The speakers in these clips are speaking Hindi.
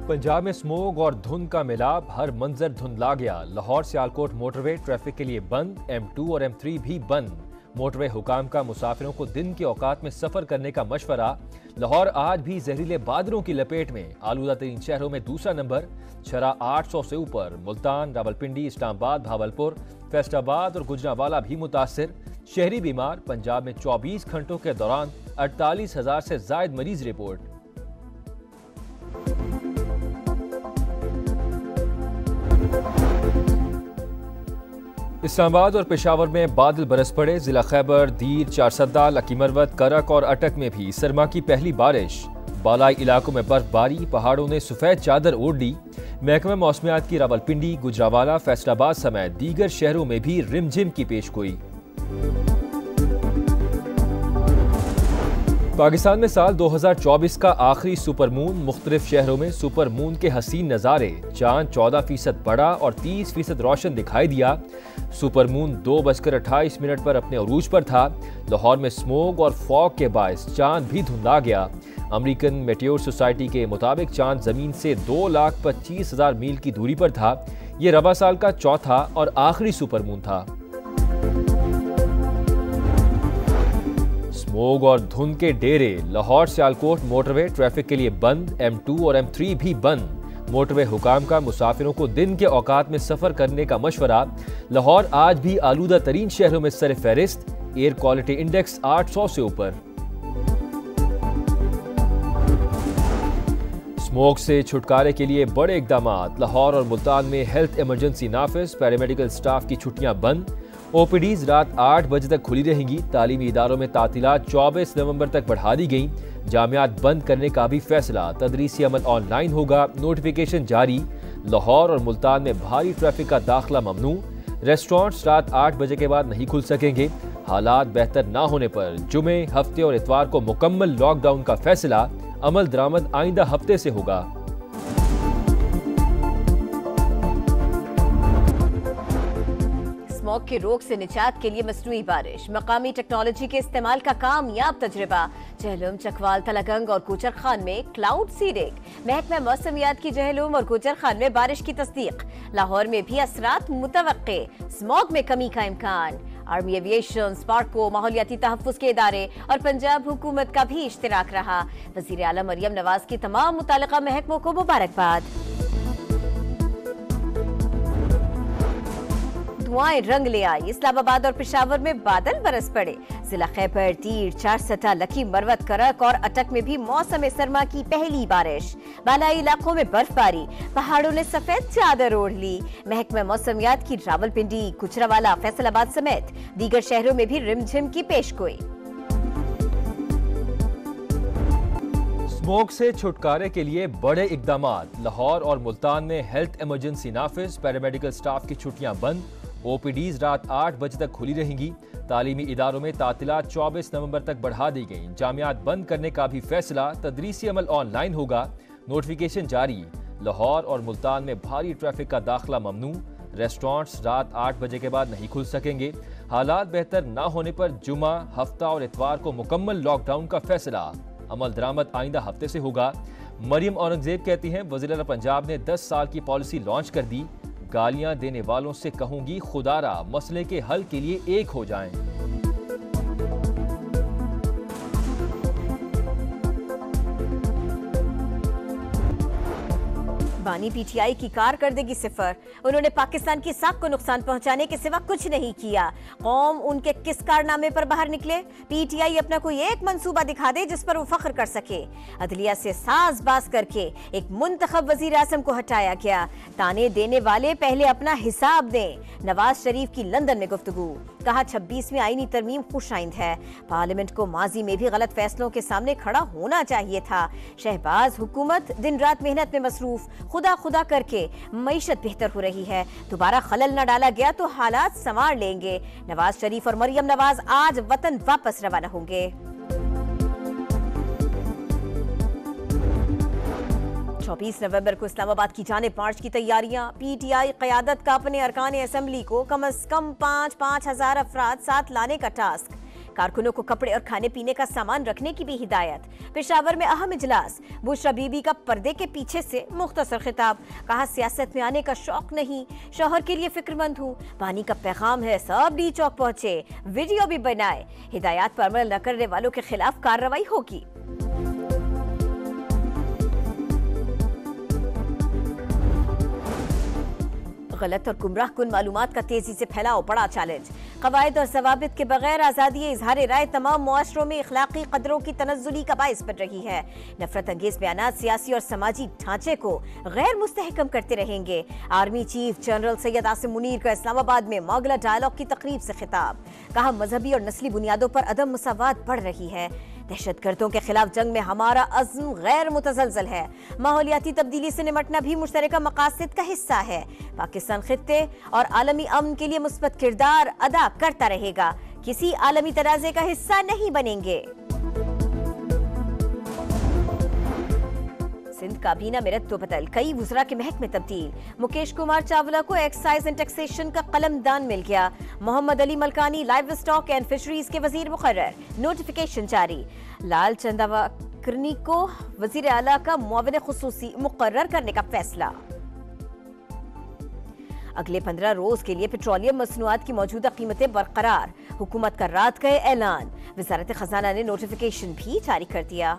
पंजाब में स्मोग और धुंध का मिलाप, हर मंजर धुंधला गया। लाहौर सियालकोट मोटरवे ट्रैफिक के लिए बंद, M2 और M3 भी बंद। मोटरवे हुकाम का मुसाफिरों को दिन के औकात में सफर करने का मशवरा। लाहौर आज भी जहरीले बादलों की लपेट में, आलूदा तरीन शहरों में दूसरा नंबर। शरह 800 से ऊपर। मुल्तान, रावलपिंडी, इस्लामाबाद, भावलपुर, फैसलाबाद और गुजरांवाला भी मुतासिर। शहरी बीमार। पंजाब में 24 घंटों के दौरान 48,000 से जायद मरीज रिपोर्ट। इस्लामाबाद और पेशावर में बादल बरस पड़े। जिला खैबर, दीर, चारसद्दा, लकी मरवत, करक और अटक में भी सरमा की पहली बारिश। बालाई इलाकों में बर्फबारी, पहाड़ों ने सफेद चादर ओढ़ ली। महकमा मौसमियात की रावलपिंडी, गुजरांवाला, फैसलाबाद समेत दीगर शहरों में भी रिमझिम की पेशगोई। पाकिस्तान में साल 2024 का आखिरी सुपरमून। मुख्तलिफ शहरों में सुपरमून के हसीन नज़ारे। चांद 14% बड़ा और 30% रोशन दिखाई दिया। सुपरमून 2:28 पर अपने अरूज पर था। लाहौर में स्मोग और फॉग के बायस चांद भी धुंधला गया। अमेरिकन मेटेओर सोसाइटी के मुताबिक चांद जमीन से 2,25,000 मील की दूरी पर था। ये रवा साल का चौथा और आखिरी सुपरमून था। स्मोग और धुंध के डेरे। लाहौर सियालकोट मोटरवे ट्रैफिक के लिए बंद, M2 और M3 भी बंद। मोटरवे हुकाम का मुसाफिरों को दिन के औकात में सफर करने का मशवरा। लाहौर आज भी आलूदा तरीन शहरों में सर फहरिस्त। एयर क्वालिटी इंडेक्स 800 से ऊपर। स्मोक से छुटकारे के लिए बड़े इकदाम। लाहौर और मुल्तान में हेल्थ इमरजेंसी नाफिज। पैरामेडिकल स्टाफ की छुट्टियां बंद। OPDs रात 8 बजे तक खुली रहेंगी। तालीमी इदारों में तातीलात 24 नवंबर तक बढ़ा दी गई। जामियात बंद करने का भी फैसला। तदरीसी अमल ऑनलाइन होगा, नोटिफिकेशन जारी। लाहौर और मुल्तान में भारी ट्रैफिक का दाखिला ममनू। रेस्टोरेंट्स रात 8 बजे के बाद नहीं खुल सकेंगे। हालात बेहतर ना होने पर जुमे, हफ्ते और इतवार को मुकम्मल लॉकडाउन का फैसला। अमल दरामद आइंदा हफ्ते से होगा। स्मॉग की रोक से निजात के लिए मसनूई बारिश। मकामी टेक्नोलॉजी के इस्तेमाल का कामयाब तजुर्बा। जहलुम, चकवाल, तलागंग और कोचर खान में क्लाउड सीडिंग। महकमा मौसमियात की जहलुम और कोचर खान में बारिश की तस्दीक। लाहौर में भी असरात मुतवक्के। स्मॉग में कमी का इम्कान। आर्मी एविएशन, स्पार्को, माहौलियाती तहफ्फुज के इदारे और पंजाब हुकूमत का भी इश्तिराक रहा। वज़ीर आला मरियम नवाज की तमाम मुतालिका महकमों को मुबारकबाद। धुआएं रंग ले आई। इस्लामाबाद और पेशावर में बादल बरस पड़े। जिला खैबर, दीर, चारसद्दा, लकी मरवत, करक और अटक में भी मौसम सरमा की पहली बारिश। बालाई इलाकों में बर्फबारी, पहाड़ों ने सफेद चादर ओढ़ ली। महकमा मौसमियात की रावलपिंडी, गुजरांवाला, फैसलाबाद समेत दीगर शहरों में भी रिमझिम की पेशगोई। स्मोक से छुटकारे के लिए बड़े इकदाम। लाहौर और मुल्तान में हेल्थ इमरजेंसी नाफिज। पैरामेडिकल स्टाफ की छुट्टियां बंद। OPDs रात 8 बजे तक खुली रहेंगी। तालीमी इदारों में तातीलात 24 नवंबर तक बढ़ा दी गई। जामियात बंद करने का भी फैसला। तदरीसी अमल ऑनलाइन होगा, नोटिफिकेशन जारी। लाहौर और मुल्तान में भारी ट्रैफिक का दाखिला ममनू। रेस्टोरेंट्स रात 8 बजे के बाद नहीं खुल सकेंगे। हालात बेहतर ना होने पर जुमा, हफ्ता और इतवार को मुकम्मल लॉकडाउन का फैसला। अमल दरामद आइंदा हफ्ते से होगा। मरियम औरंगजेब कहती हैं, वज़ीर आला पंजाब ने 10 साल की पॉलिसी लॉन्च कर दी। गालियां देने वालों से कहूंगी, खुदारा मसले के हल के लिए एक हो जाएं। बानी PTI की कारकर्दगी सिफर। उन्होंने पाकिस्तान की साख को नुकसान पहुंचाने के सिवा कुछ नहीं किया। कौम उनके किस कारनामे पर बाहर निकले? PTI अपना कोई एक मंसूबा दिखा दे जिस पर वो फख्र कर सके। अदलिया से साज़बाज़ करके एक मुंतखब वजीर आज़म को हटाया गया। ताने देने वाले पहले अपना हिसाब दें। नवाज शरीफ की लंदन में गुफ्तगू। कहा 26वीं आईनी तरमीम खुशाइंद है। पार्लियामेंट को माजी में भी गलत फैसलों के सामने खड़ा होना चाहिए था। शहबाज हुकूमत दिन रात मेहनत में मसरूफ। खुदा खुदा करके मईशत बेहतर हो रही है। दोबारा खलल न डाला गया तो हालात संवार लेंगे। नवाज शरीफ और मरियम नवाज आज वतन वापस रवाना होंगे। 24 नवंबर को इस्लामाबाद की जानिब मार्च की तैयारियां। PTI क़यादत का अपने अरकान असम्बली को कम अज कम 5,000 अफराद साथ लाने का टास्क। कारकुनों को कपड़े और खाने पीने का सामान रखने की भी हिदायत। पेशावर में अहम इजलास, बुशरा बीबी का पर्दे के पीछे से मुख्तसर खिताब, कहा सियासत में आने का शौक नहीं, शौहर के लिए फिक्रमंद हूँ, पानी का पैगाम है, सब डी चौक पहुंचे, वीडियो भी बनाए, हिदायत पर अमल न करने वालों के खिलाफ कार्रवाई होगी। गलत और गुमराह कुन मालूमात का तेजी से फैलाव बड़ा चैलेंज। कवायद और जवाबित के बगैर आजादी इजहार राय तमाम मुआशरों में इखलाकी कदरों की तनज़्ज़ुली का बाइस बन रही है। नफरत अंगेज बयानात सियासी और समाजी ढांचे को गैर मुस्तहकम करते रहेंगे। Army chief general Syed Asim Munir का इस्लामाबाद में मोगला डायलॉग की तकरीब से खिताब, कहा मजहबी और नस्ली बुनियादों पर अदम मुसावात बढ़ रही है, दहशतगर्दों के खिलाफ जंग में हमारा अज़्म गैर मुतज़लज़ल है, माहौलियाती तब्दीली से निमटना भी मुश्तरका मकासद का हिस्सा है, पाकिस्तान खित्ते और आलमी अमन के लिए मुस्बत किरदार अदा करता रहेगा, किसी आलमी तनाज़े का हिस्सा नहीं बनेंगे। सिंध काबीना में रद्द बदल, कई वुज़रा के महकमे तब्दील, मुकेश कुमार चावला को एक्साइज एंड टैक्सेशन का कलमदान मिल गया, Mohammad Ali Malkani livestock and fisheries के वजीर मुकर्रर, नोटिफिकेशन जारी, लाल चंदावकरनी को वजीर आला का मुआविन खुसूसी मुकर्रर करने का फैसला। अगले 15 रोज के लिए पेट्रोलियम मसनूआत की मौजूदा कीमतें बरकरार, हुकूमत का रात का ऐलान, वजारत खजाना ने नोटिफिकेशन भी जारी कर दिया।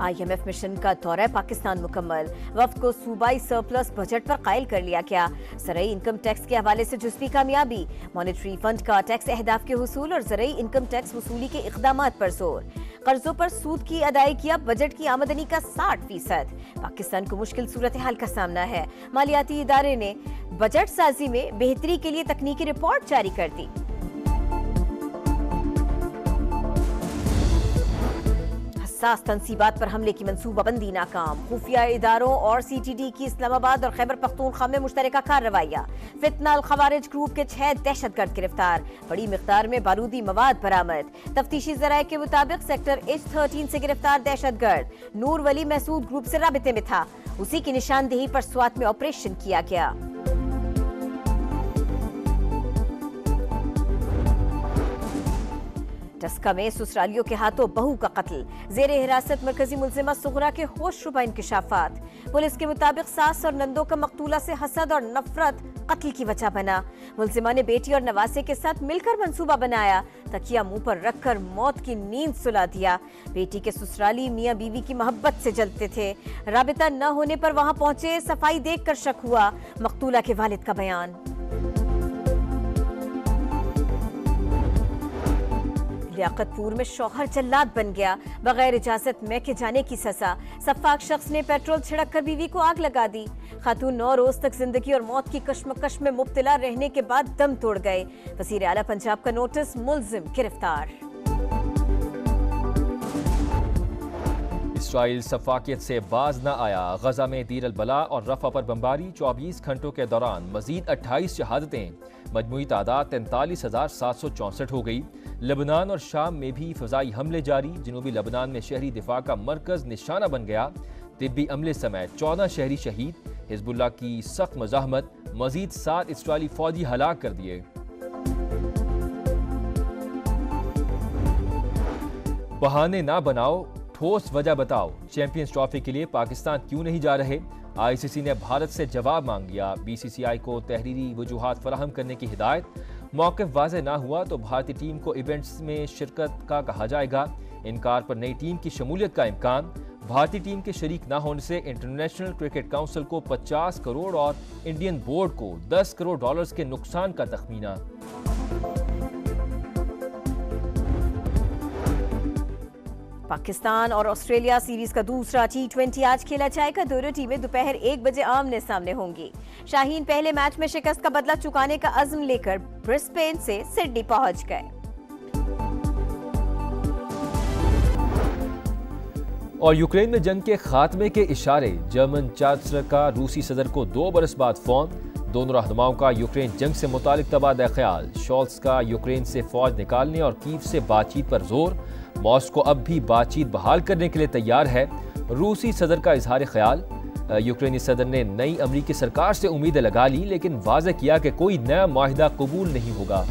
IMF मिशन का दौरा पाकिस्तान मुकम्मल, वफ्द को सूबाई सरप्लस बजट पर कायल कर लिया गया, ज़राई इनकम टैक्स के हवाले से जुज़वी कामयाबी, मॉनेटरी फंड का टैक्स अहदाफ के हुसूल और ज़राई इनकम टैक्स वसूली के इक़दामात पर जोर, कर्जों पर सूद की अदायगियां बजट की आमदनी का 60%। पाकिस्तान को मुश्किल सूरत हाल का सामना है, मालियाती इदारे ने बजट साजी में बेहतरी के लिए तकनीकी रिपोर्ट जारी कर दी। तंसीबात पर हमले की मंसूबाबंदी नाकाम, खुफिया इदारों और CTD की इस्लामाबाद और खैबर पख्तूनख्वा में मुश्तरका कार्रवाइयां, फितना अल खवारिज ग्रुप के 6 दहशतगर्द गिरफ्तार, बड़ी मिकदार में बारूदी मवाद बरामद, तफ्तीशी जराये के मुताबिक सेक्टर H13 से गिरफ्तार दहशतगर्द नूर वली महसूद ग्रुप से राबिते में था, उसी की निशानदेही पर स्वात में ऑपरेशन किया गया। टस्का में ससुरालियों के हाथों बहू का कत्ल, जेरे हिरासत मरकजी मुलजिमा सुगरा के होशरुबा इंकिशाफात, पुलिस के मुताबिक सास और नंदों का मकतूला से हसद और नफरत कत्ल की वजह बना। मुलजिमा ने बेटी और नवासे के साथ मिलकर मंसूबा बनाया, तकिया मुंह पर रखकर मौत की नींद सुला दिया। बेटी के ससुराली मियां बीवी की मोहब्बत से जलते थे, राबिता न होने पर वहां पहुंचे, सफाई देखकर शक हुआ, मकतूला के वालिद का बयान। लियाकतपुर में शौहर जल्लाद बन गया, बगैर इजाजत मैके जाने की सजा, सफाक शख्स ने पेट्रोल छिड़क कर बीवी को आग लगा दी। खातून 9 रोज तक जिंदगी और मौत की कश्मकश में मुब्तला रहने के बाद दम तोड़ गए। वजीर आला पंजाब का नोटिस, मुलजिम गिरफ्तार। इसराइल सफाकियत से बाज न आया, गजा में दीर अल बला और रफा पर बमबारी, 24 घंटों के दौरान मजीद 28 शहादतें, मजमूई तादाद 43,764 हो गई। लेबनान और शाम में भी फ़ज़ाई हमले जारी, जनूबी लेबनान में शहरी दिफा का मरकज़ निशाना बन गया, तिब्बी अमले समेत 14 शहरी शहीद, हिजबुल्लाह की सख्त मज़ाहमत, मजीद 7 इसराइली फौजी हलाक कर दिए। बहाने ना बनाओ, ठोस वजह बताओ, चैंपियंस ट्रॉफी के लिए पाकिस्तान क्यों नहीं जा रहे? ICC ने भारत से जवाब मांग लिया, BCCI को तहरीरी वजूहात फराहम करने की हिदायत, मौक़िफ़ वाज़ेह ना हुआ तो भारतीय टीम को इवेंट्स में शिरकत का कहा जाएगा, इनकार पर नई टीम की शमूलियत का इम्कान, भारतीय टीम के शरीक ना होने से इंटरनेशनल क्रिकेट काउंसिल को 50 करोड़ और इंडियन बोर्ड को 10 करोड़ डॉलर्स के नुकसान का तखमीना। पाकिस्तान और ऑस्ट्रेलिया सीरीज का दूसरा T20 आज खेला जाएगा, दोनों टीमें दोपहर 1 बजे आमने सामने होंगी। शाहीन पहले मैच में शिकस्त का बदला चुकाने का अज़्म लेकर ब्रिस्बेन से सिडनी पहुंच गए। और यूक्रेन में जंग के खात्मे के इशारे, जर्मन चांसलर का रूसी सदर को 2 बरस बाद फोन, दोनों रहनुमाओं का यूक्रेन जंग से मुतालिक तबादला ख्याल, शोल्स का यूक्रेन से फौज निकालने और कीव से बातचीत पर जोर, मॉस्को अब भी बातचीत बहाल करने के लिए तैयार है, रूसी सदर का इजहार ख्याल। यूक्रेनी सदर ने नई अमरीकी सरकार से उम्मीदें लगा ली, लेकिन वाज़ेह किया कि कोई नया माहिदा कबूल नहीं होगा।